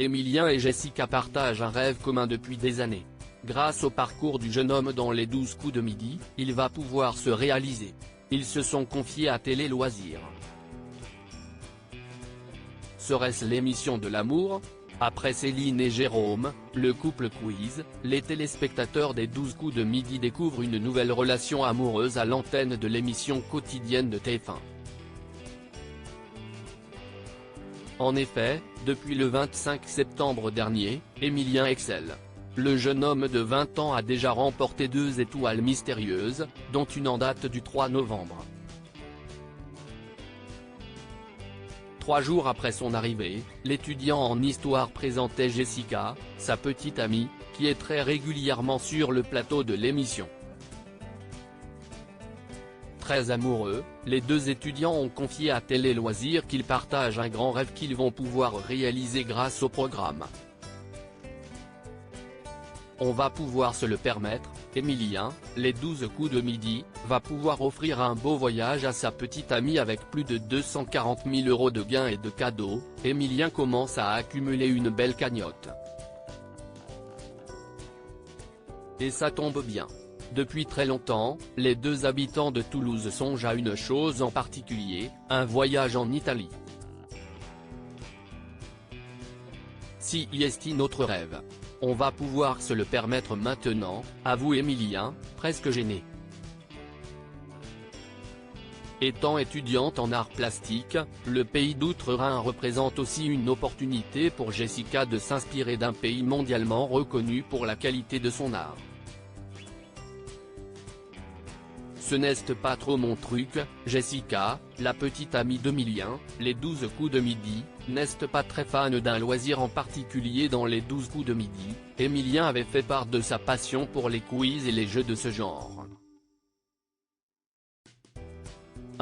Emilien et Jessica partagent un rêve commun depuis des années. Grâce au parcours du jeune homme dans les 12 coups de midi, il va pouvoir se réaliser. Ils se sont confiés à Télé Loisirs. Serait-ce l'émission de l'amour? Après Céline et Jérôme, le couple quiz, les téléspectateurs des 12 coups de midi découvrent une nouvelle relation amoureuse à l'antenne de l'émission quotidienne de TF1. En effet, depuis le 25 septembre dernier, Emilien excelle. Le jeune homme de 20 ans a déjà remporté 2 étoiles mystérieuses, dont une en date du 3 novembre. 3 jours après son arrivée, l'étudiant en histoire présentait Jessica, sa petite amie, qui est très régulièrement sur le plateau de l'émission. Très amoureux, les deux étudiants ont confié à Télé Loisirs qu'ils partagent un grand rêve qu'ils vont pouvoir réaliser grâce au programme. On va pouvoir se le permettre, Emilien, les 12 coups de midi, va pouvoir offrir un beau voyage à sa petite amie avec plus de 240 000 € de gains et de cadeaux. Emilien commence à accumuler une belle cagnotte. Et ça tombe bien. Depuis très longtemps, les deux habitants de Toulouse songent à une chose en particulier, un voyage en Italie. Si est notre rêve. On va pouvoir se le permettre maintenant, avoue Emilien, presque gêné. Étant étudiante en arts plastiques, le pays d'Outre-Rhin représente aussi une opportunité pour Jessica de s'inspirer d'un pays mondialement reconnu pour la qualité de son art. Ce n'est pas trop mon truc, Jessica, la petite amie d'Emilien, les 12 coups de midi, n'est pas très fan d'un loisir en particulier dans les 12 coups de midi. Emilien avait fait part de sa passion pour les quiz et les jeux de ce genre.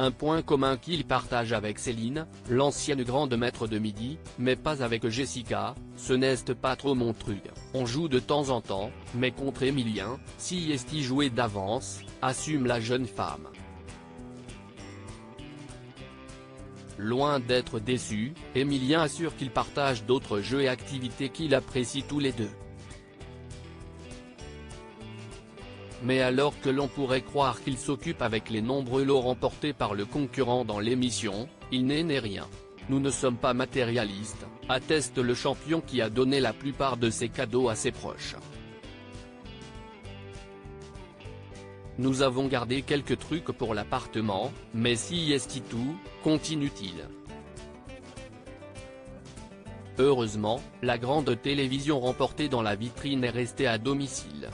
Un point commun qu'il partage avec Céline, l'ancienne grande maître de midi, mais pas avec Jessica, ce n'est pas trop mon truc. On joue de temps en temps, mais contre Emilien, si est joué d'avance, assume la jeune femme. Loin d'être déçu, Emilien assure qu'il partage d'autres jeux et activités qu'il apprécie tous les deux. Mais alors que l'on pourrait croire qu'il s'occupe avec les nombreux lots remportés par le concurrent dans l'émission, il n'est rien. Nous ne sommes pas matérialistes, atteste le champion qui a donné la plupart de ses cadeaux à ses proches. Nous avons gardé quelques trucs pour l'appartement, mais si est tout, continue-t-il. Heureusement, la grande télévision remportée dans la vitrine est restée à domicile.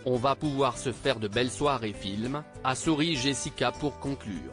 On va pouvoir se faire de belles soirées films, a souri Jessica pour conclure.